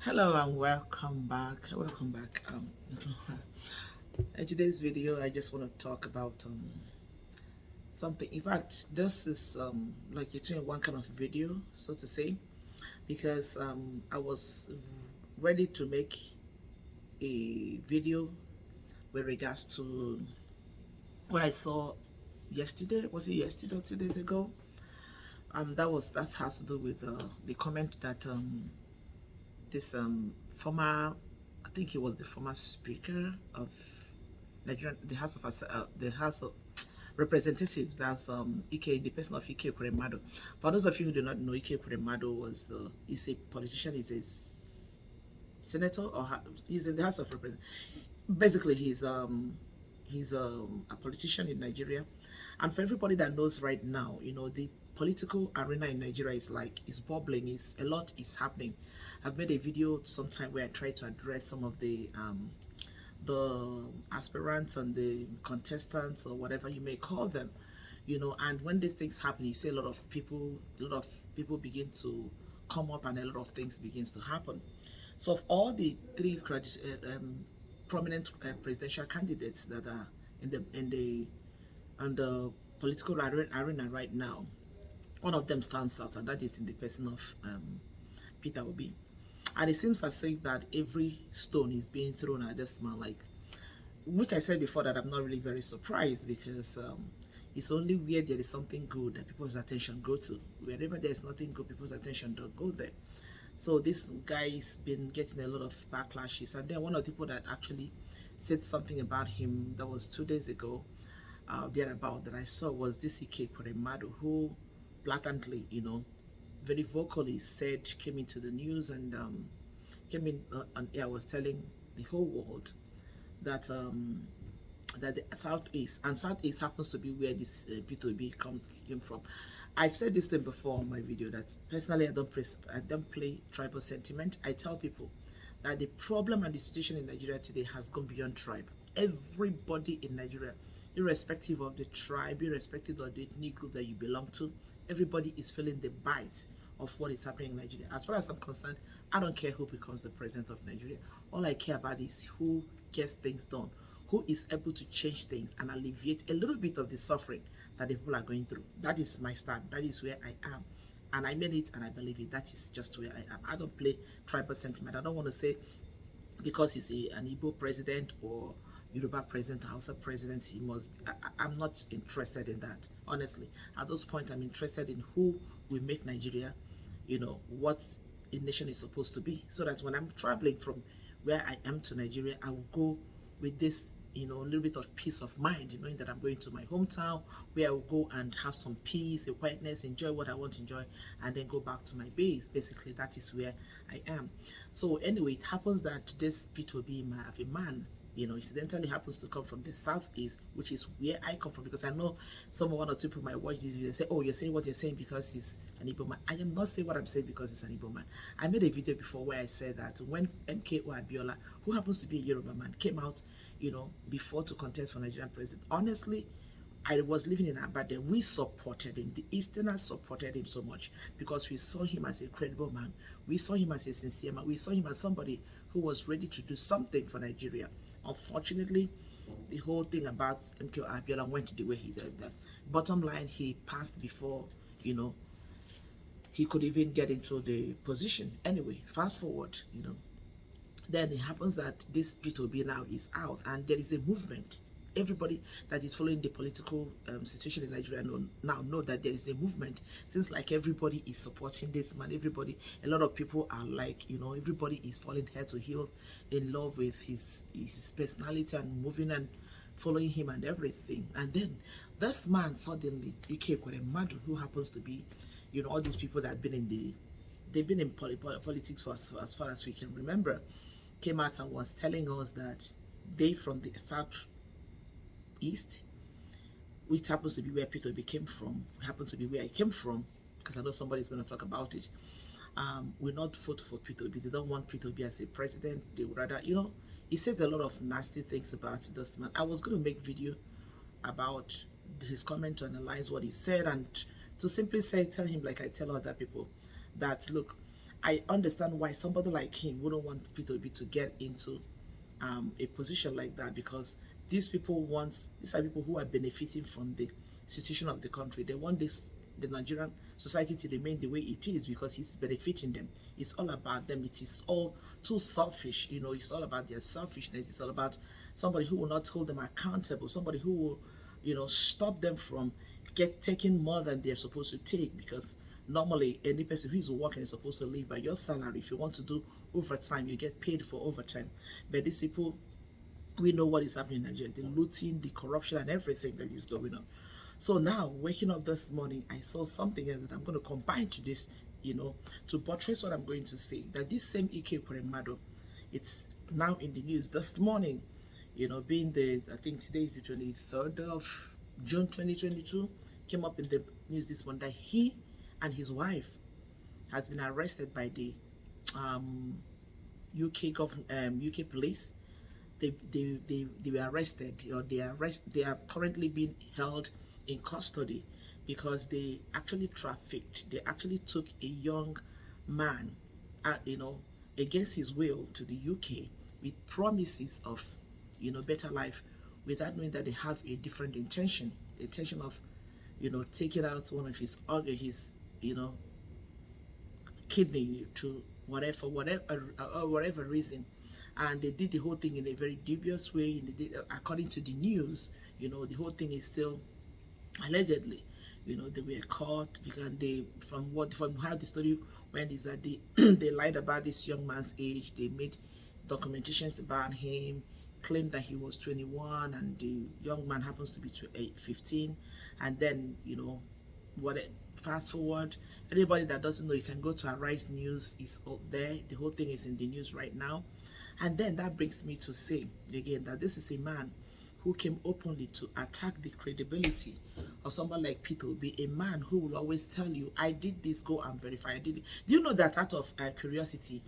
Hello and welcome back. In today's video, I just want to talk about something. In fact, this is like a 2-in-1 kind of video, so to say, because I was ready to make a video with regards to what I saw yesterday. Was it yesterday or 2 days ago? That has to do with the comment that this former, I think he was the former speaker of Nigerian, the House of Representatives. That's Ike, the person of Ike Ekweremmadu. For those of you who do not know, Ike Ekweremmadu is a politician, is a senator, or he's in the House of Representatives. Basically, he's a politician in Nigeria, and for everybody that knows right now, the political arena in Nigeria is bubbling. Is a lot is happening. I've made a video sometime where I try to address some of the aspirants and the contestants, or whatever you may call them, and when these things happen, you see a lot of people begin to come up, and a lot of things begins to happen. So of all the three prominent presidential candidates that are in the political arena right now, one of them stands out, and that is in the person of Peter Obi. And it seems as if that every stone is being thrown at this man, which I said before that I'm not really very surprised, because it's only where there is something good that people's attention go to. Wherever there is nothing good, people's attention don't go there. So this guy's been getting a lot of backlashes, and then one of the people that actually said something about him, that was 2 days ago, thereabout, that I saw, was this Ike Ekweremmadu, who blatantly, very vocally came into the news, and came in on air, was telling the whole world that that the Southeast happens to be where this Peter Obi came from. I've said this thing before on my video, that personally I don't play tribal sentiment. I tell people that the problem and the situation in Nigeria today has gone beyond tribe. Everybody in Nigeria, irrespective of the tribe, irrespective of the ethnic group that you belong to, everybody is feeling the bite of what is happening in Nigeria. As far as I'm concerned, I don't care who becomes the president of Nigeria. All I care about is who gets things done, who is able to change things and alleviate a little bit of the suffering that the people are going through. That is my stand. That is where I am. And I mean it, and I believe it. That is just where I am. I don't play tribal sentiment. I don't want to say because he's an Igbo president or Yoruba president, Hausa president, he must. I'm not interested in that, honestly. At this point, I'm interested in who will make Nigeria, what a nation is supposed to be, so that when I'm traveling from where I am to Nigeria, I will go with this, a little bit of peace of mind, knowing that I'm going to my hometown, where I will go and have some peace, a quietness, enjoy what I want to enjoy, and then go back to my base. Basically, that is where I am. So anyway, it happens that this Peter Obi, a man, incidentally happens to come from the Southeast, which is where I come from, because I know one or two people might watch this video and say, oh, you're saying what you're saying because he's an Igbo man. I am not saying what I'm saying because he's an Igbo man. I made a video before where I said that when MKO Abiola, who happens to be a Yoruba man, came out, before to contest for Nigerian president, honestly, I was living in Abadan. We supported him. The Easterners supported him so much because we saw him as a credible man. We saw him as a sincere man. We saw him as somebody who was ready to do something for Nigeria. Unfortunately, the whole thing about MKO Abiola went the way he did. That bottom line, he passed before, he could even get into the position. Anyway, fast forward, then it happens that this Peter Obi now is out, and there is a movement. Everybody that is following the political situation in Nigeria now know that there is a movement. Since everybody is supporting this man, a lot of people are everybody is falling head to heels in love with his personality and moving and following him and everything. And then this man suddenly, Ike Ekweremmadu, who happens to be, all these people that have been they've been in politics for as far as we can remember, came out and was telling us that they from the Southeast, which happens to be where Peter Obi came from, happens to be where I came from, because I know somebody's going to talk about it, will not vote for Peter Obi. They don't want Peter Obi as a president. They would rather, he says a lot of nasty things about this man. I was going to make video about his comment to analyze what he said, and to simply tell him, like I tell other people, that look, I understand why somebody like him wouldn't want Peter Obi to get into a position like that, because these are people who are benefiting from the situation of the country. They want the Nigerian society to remain the way it is because it's benefiting them. It's all about them. It is all too selfish. It's all about their selfishness. It's all about somebody who will not hold them accountable, somebody who will, stop them from taking more than they're supposed to take, because normally any person who is working is supposed to live by your salary. If you want to do overtime, you get paid for overtime. But these people, we know what is happening in Nigeria, the looting, the corruption, and everything that is going on. So now, waking up this morning, I saw something else that I'm going to combine to this, to buttress what I'm going to say. That this same Ike Ekweremmadu, it's now in the news this morning, being I think today is the 23rd of June 2022, came up in the news this morning that he and his wife has been arrested by the UK police. They were arrested, or they are currently being held in custody because they actually they took a young man, against his will to the UK with promises of, better life, without knowing that they have a different intention, the intention of, taking out one of his kidney to whatever reason. And they did the whole thing in a very dubious way. According to the news, the whole thing is still allegedly, they were caught because from how the story went is that they lied about this young man's age. They made documentations about him, claimed that he was 21 and the young man happens to be 15. And then, fast forward, anybody that doesn't know, you can go to Arise News, is out there. The whole thing is in the news right now. And then that brings me to say again that this is a man who came openly to attack the credibility of someone like Peter Obi, a man who will always tell you, I did this, go and verify, I did it. Do you know that out of curiosity,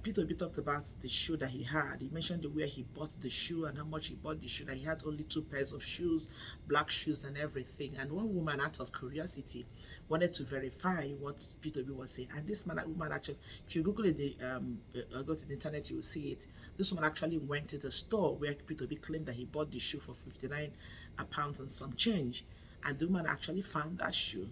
Peter Obi talked about the shoe that he had. He mentioned where he bought the shoe and how much he bought the shoe, that he had only 2 pairs of shoes, black shoes and everything. And one woman, out of curiosity, wanted to verify what Peter Obi was saying. And this woman actually, if you Google it, go to the internet, you will see it. This woman actually went to the store where Peter Obi claimed that he bought the shoe for 59 pounds and some change. And the woman actually found that shoe,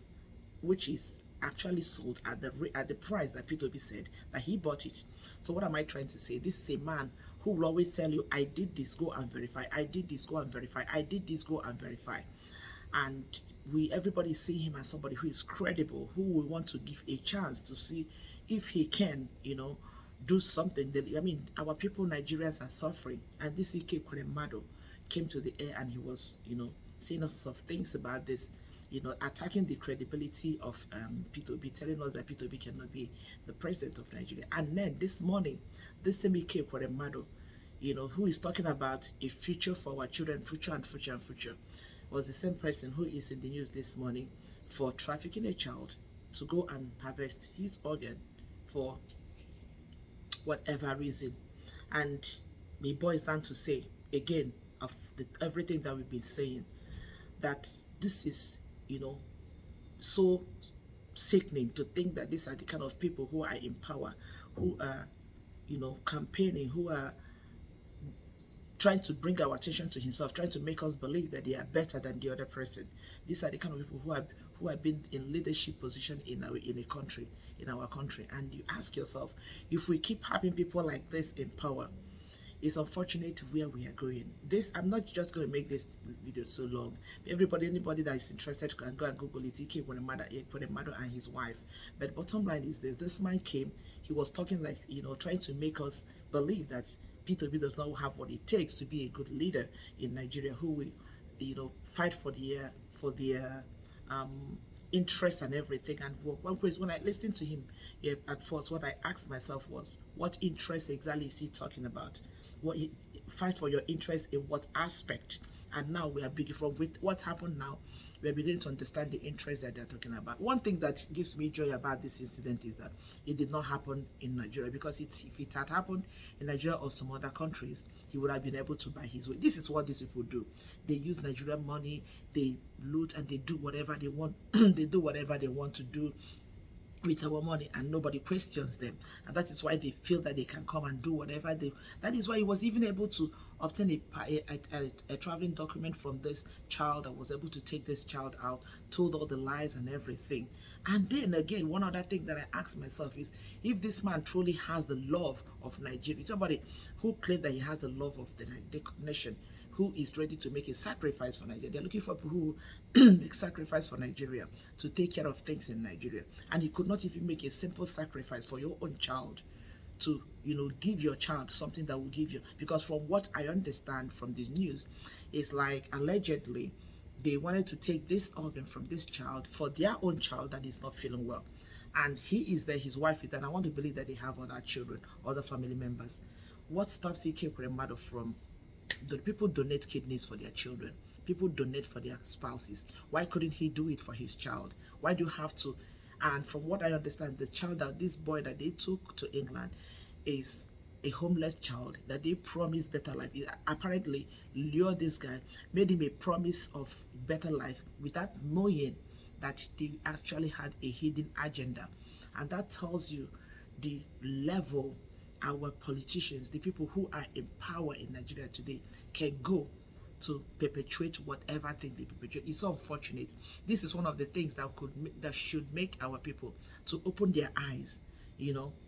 which is actually sold at the price that Peter Obi said that he bought it. So what am I trying to say? This is a man who will always tell you, I did this, go and verify. I did this, go and verify. I did this, go and verify. And everybody see him as somebody who is credible, who will want to give a chance to see if he can, do something. Our people, Nigerians, are suffering. And this Ike Ekweremmadu came to the air and he was, saying lots of things about this, attacking the credibility of Peter Obi, telling us that Peter Obi cannot be the president of Nigeria. And then this morning, this same Ike Ekweremmadu, who is talking about a future for our children, future and future and future, was the same person who is in the news this morning for trafficking a child to go and harvest his organ for whatever reason. And it boils down to say, again, of everything that we've been saying, that this is, so sickening to think that these are the kind of people who are in power, who are, campaigning, who are trying to bring our attention to himself, trying to make us believe that they are better than the other person. These are the kind of people who have been in leadership position in our country. And you ask yourself, if we keep having people like this in power, it's unfortunate where we are going. I'm not just going to make this video so long. Anybody that is interested can go and Google it. Ike Ekweremmadu and his wife. But bottom line is this man came, he was talking like, trying to make us believe that Peter Obi does not have what it takes to be a good leader in Nigeria, who will, fight for their interest and everything. And one place, when I listened to him at first, what I asked myself was, what interest exactly is he talking about? Fight for your interest in what aspect? And now we are beginning from with what happened now, we are beginning to understand the interest that they're talking about. One thing that gives me joy about this incident is that it did not happen in Nigeria, because if it had happened in Nigeria or some other countries, he would have been able to buy his way. This is what these people do. They use Nigerian money, they loot, and they do whatever they want. They do whatever they want to do. with our money, and nobody questions them, and that is why they feel that they can come and do whatever they. That is why he was even able to obtain a traveling document from this child, that was able to take this child out, told all the lies and everything. And then again, one other thing that I ask myself is, if this man truly has the love of Nigeria, somebody who claimed that he has the love of the nation, who is ready to make a sacrifice for Nigeria. They're looking for people who make sacrifice for Nigeria, to take care of things in Nigeria. And you could not even make a simple sacrifice for your own child, to, give your child something that will give you. Because from what I understand from this news, is like, allegedly, they wanted to take this organ from this child for their own child that is not feeling well. And he is there, his wife is there, and I want to believe that they have other children, other family members. What stops Ike Ekweremmadu from... The people donate kidneys for their children. People donate for their spouses. Why couldn't he do it for his child? Why do you have to? And from what I understand, the child that this boy that they took to England is a homeless child that they promised better life. It apparently lured this guy, made him a promise of better life without knowing that they actually had a hidden agenda. And that tells you the level our politicians, the people who are in power in Nigeria today, can go to perpetuate whatever thing they perpetuate. It's so unfortunate. This is one of the things that should make our people to open their eyes.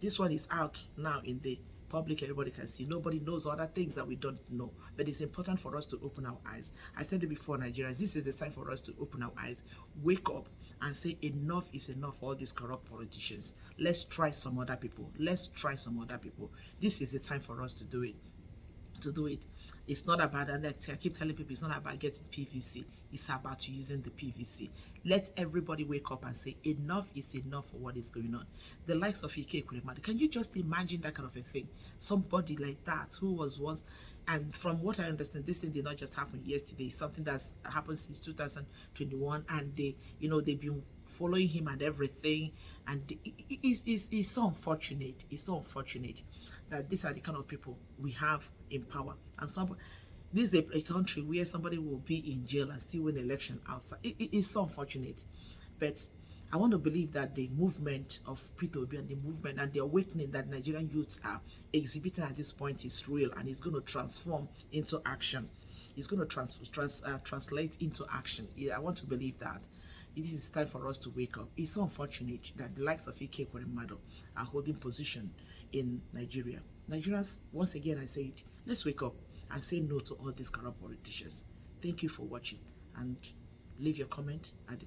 This one is out now in the public, everybody can see. Nobody knows other things that we don't know, but it's important for us to open our eyes. I said it before, Nigerians, this is the time for us to open our eyes, wake up and say enough is enough for all these corrupt politicians. Let's try some other people. Let's try some other people. This is the time for us to do it. It's not about, and I keep telling people, it's not about getting PVC. It's about using the PVC. Let everybody wake up and say enough is enough for what is going on. The likes of Ike Ekweremmadu, can you just imagine that kind of a thing? Somebody like that who was once, and from what I understand, this thing did not just happen yesterday. It's something that's happened since 2021, and they've been following him and everything, and it's so unfortunate. It's so unfortunate that these are the kind of people we have in power. And this is a country where somebody will be in jail and still win election outside. It's so unfortunate. But I want to believe that the movement of Peter Obi and the movement and the awakening that Nigerian youths are exhibiting at this point is real, and it's going to transform into action. It's going to translate into action. I want to believe that. It is time for us to wake up. It's so unfortunate that the likes of Ike Ekweremmadu are holding position in Nigeria. Nigerians, once again, I say it, let's wake up and say no to all these corrupt politicians. Thank you for watching, and leave your comment at the